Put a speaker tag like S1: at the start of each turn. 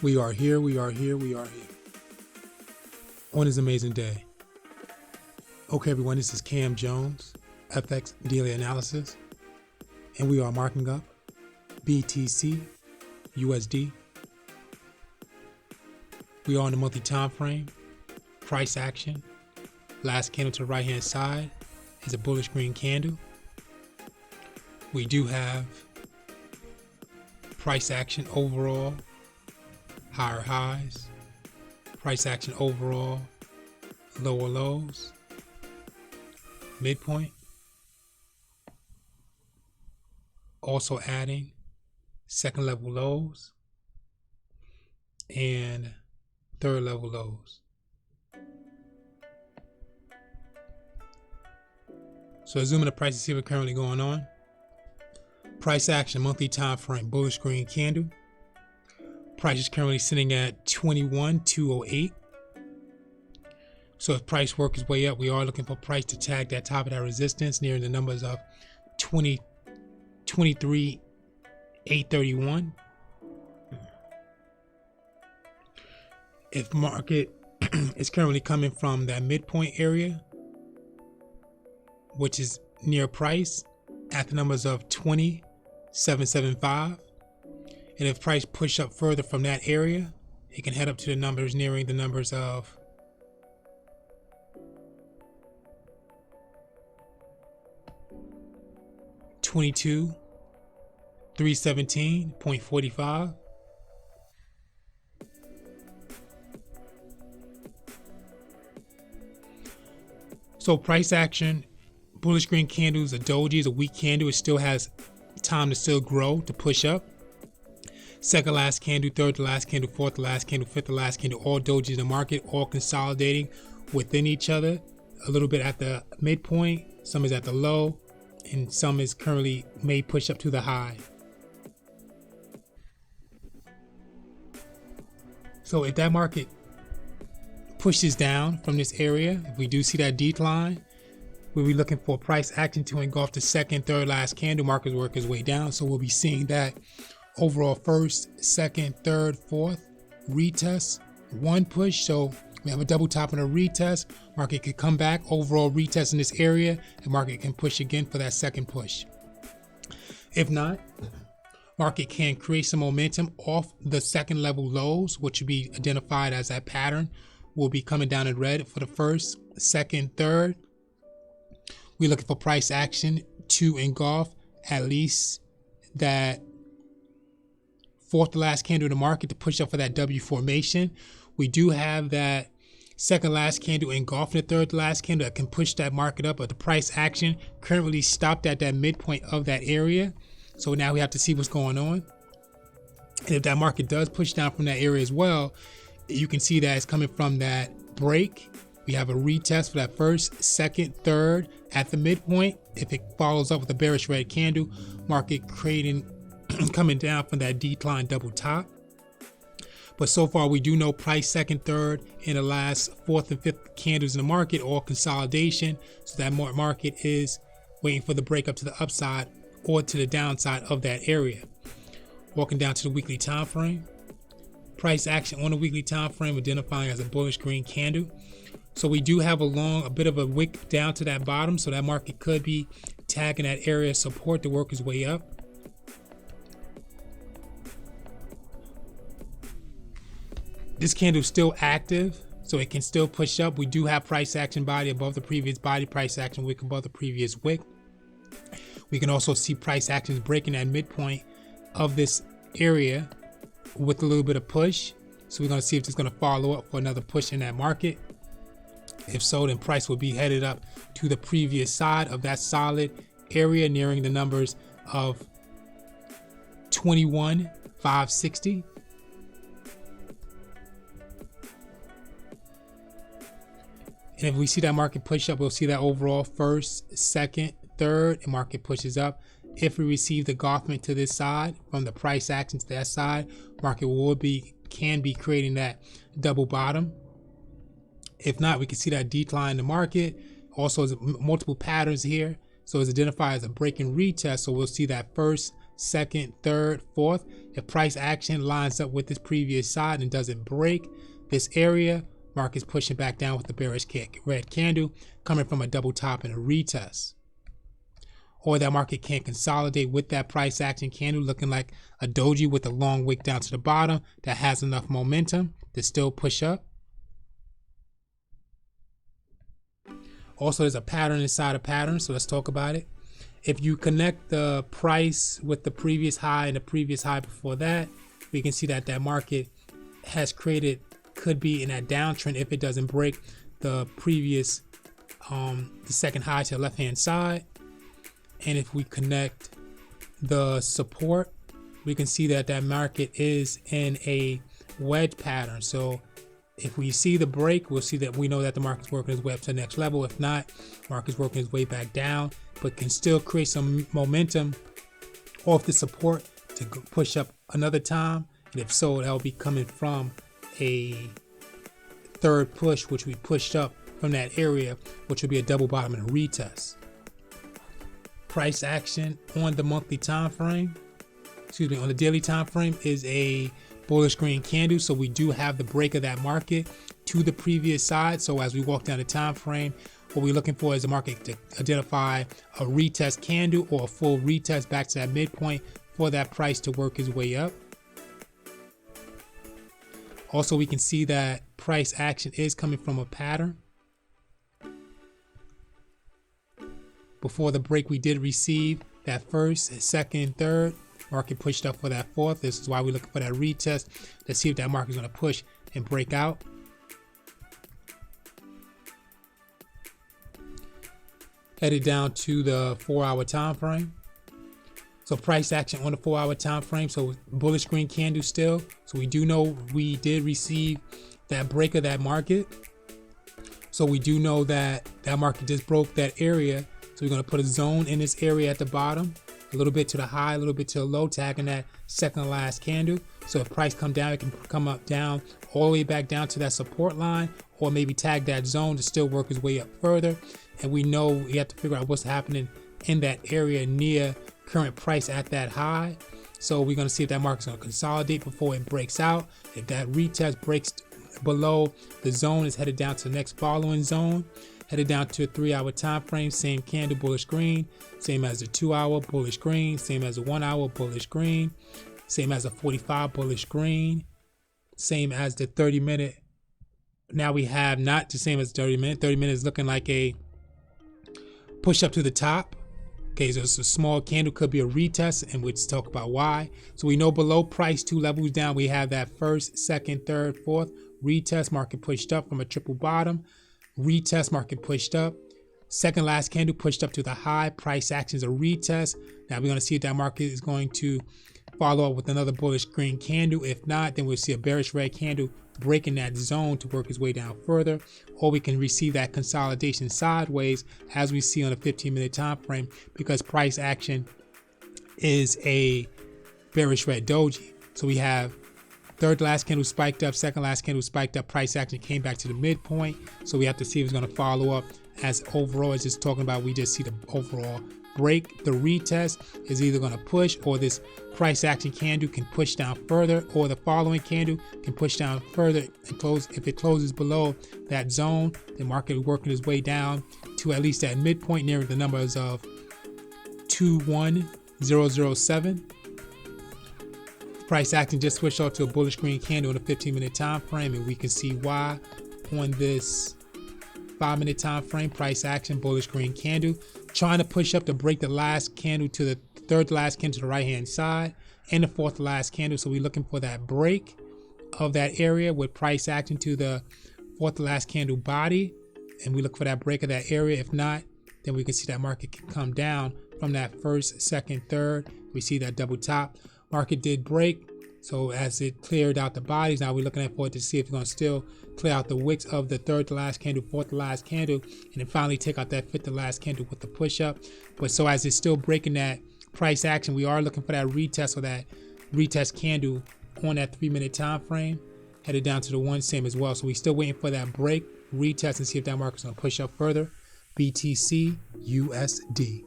S1: We are here, we are here, we are here. On this amazing day. Okay, everyone, this is Cam Jones, FX Daily Analysis, and we are marking up BTC, USD. We are on the monthly time frame, price action. Last candle to the right-hand side is a bullish green candle. We do have price action overall, higher highs, price action overall, lower lows, midpoint. Also adding second level lows and third level lows. So zooming the price to see what's currently going on. Price action monthly time frame, bullish green candle. Price is currently sitting at 21,208. So if price work its way up, we are looking for price to tag that top of that resistance near the numbers of 23,831. If market is currently coming from that midpoint area, which is near price at the numbers of 20,775, and if price push up further from that area, it can head up to the numbers nearing the numbers of 22,317.45. So price action, bullish green candles, a doji is a weak candle. It still has time to still grow, to push up. Second last candle, third to last candle, fourth to last candle, fifth to last candle, all dojis in the market, all consolidating within each other. A little bit at the midpoint, some is at the low, and some is currently may push up to the high. So if that market pushes down from this area, if we do see that decline, we'll be looking for price action to engulf the second, third last candle. Markets work its way down, so we'll be seeing that overall first, second, third, fourth retest, one push. So we have a double top and a retest. Market could come back, overall retest in this area, and market can push again for that second push. If not, market can create some momentum off the second level lows, which will be identified as that pattern will be coming down in red for the first, second, third. We're looking for price action to engulf at least that fourth to last candle in the market to push up for that W formation. We do have that second last candle engulfing the third to last candle that can push that market up, but the price action currently stopped at that midpoint of that area. So now we have to see what's going on. And if that market does push down from that area as well, you can see that it's coming from that break. We have a retest for that first, second, third at the midpoint. If it follows up with a bearish red candle, market creating coming down from that decline double top. But so far we do know price second, third, and the last fourth and fifth candles in the market, all consolidation. So that market is waiting for the break up to the upside or to the downside of that area. Walking down to the weekly time frame. Price action on the weekly time frame identifying as a bullish green candle. So we do have a bit of a wick down to that bottom, so that market could be tagging that area of support to work its way up. This candle is still active, so it can still push up. We do have price action body above the previous body, price action wick above the previous wick. We can also see price actions breaking that midpoint of this area with a little bit of push. So we're going to see if it's going to follow up for another push in that market. If so, then price will be headed up to the previous side of that solid area, nearing the numbers of 21,560. And if we see that market push up, we'll see that overall first, second, third, and market pushes up. If we receive the engulfment to this side from the price action to that side, market can be creating that double bottom. If not, we can see that decline in the market. Also, there's multiple patterns here. So it's identified as a break and retest. So we'll see that first, second, third, fourth. If price action lines up with this previous side and doesn't break this area, market's pushing back down with the bearish red candle coming from a double top and a retest. Or that market can't consolidate with that price action candle looking like a doji with a long wick down to the bottom that has enough momentum to still push up. Also, there's a pattern inside a pattern, so let's talk about it. If you connect the price with the previous high and the previous high before that, we can see that that market has created, could be in that downtrend if it doesn't break the previous, the second high to the left-hand side. And if we connect the support, we can see that that market is in a wedge pattern. So if we see the break, we'll see that we know that the market's working its way up to the next level. If not, market's working its way back down, but can still create some momentum off the support to push up another time. And if so, that'll be coming from a third push, which we pushed up from that area, which will be a double bottom and a retest. Price action on the monthly time frame, on the daily time frame, is a bullish green candle. So we do have the break of that market to the previous side. So as we walk down the time frame, what we're looking for is the market to identify a retest candle or a full retest back to that midpoint for that price to work its way up. Also, we can see that price action is coming from a pattern. Before the break, we did receive that first, second, third. Market pushed up for that fourth. This is why we're looking for that retest to see if that market is going to push and break out. Headed down to the 4-hour time frame. So price action on the 4-hour time frame. So bullish green candle still. So we do know we did receive that break of that market. So we do know that that market just broke that area. So we're going to put a zone in this area at the bottom, a little bit to the high, a little bit to the low, tagging that second last candle. So if price come down, it can come up, down, all the way back down to that support line, or maybe tag that zone to still work its way up further. And we know we have to figure out what's happening in that area near current price at that high. So we're going to see if that market's going to consolidate before it breaks out. If that retest breaks below the zone, is headed down to the next following zone. Headed down to a 3-hour time frame, same candle, bullish green, same as the 2-hour, bullish green, same as the 1-hour, bullish green, same as a 45, bullish green, same as the 30-minute. Now we have not the same as 30-minute. 30-minute is looking like a push up to the top. Okay, so it's a small candle, could be a retest, and we'll talk about why. So we know below price, 2 levels down, we have that first, second, third, fourth retest, market pushed up from a triple bottom. Retest, market pushed up. Second last candle pushed up to the high. Price action is a retest. Now we're going to see if that market is going to follow up with another bullish green candle. If not, then we'll see a bearish red candle breaking that zone to work its way down further. Or we can receive that consolidation sideways as we see on a 15-minute time frame, because price action is a bearish red doji. So we have third last candle spiked up, second last candle spiked up, price action came back to the midpoint. So we have to see if it's going to follow up. As overall, it's just talking about, we just see the overall break. The retest is either going to push, or this price action candle can push down further, or the following candle can push down further and close. If it closes below that zone, the market is working its way down to at least that midpoint near the numbers of 21007. Price action just switched off to a bullish green candle in a 15-minute time frame, and we can see why on this 5-minute time frame. Price action, bullish green candle, trying to push up to break the last candle to the third last candle to the right hand side and the fourth last candle. So we're looking for that break of that area with price action to the fourth last candle body, and we look for that break of that area. If not, then we can see that market can come down from that first, second, third. We see that double top. Market did break, so as it cleared out the bodies, now we're looking for it to see if it's going to still clear out the wicks of the third to last candle, fourth to last candle, and then finally take out that fifth to last candle with the push up. But so as it's still breaking that price action, we are looking for that retest, or that retest candle on that 3-minute time frame, headed down to the 1, same as well. So we're still waiting for that break, retest, and see if that market's going to push up further. BTC USD.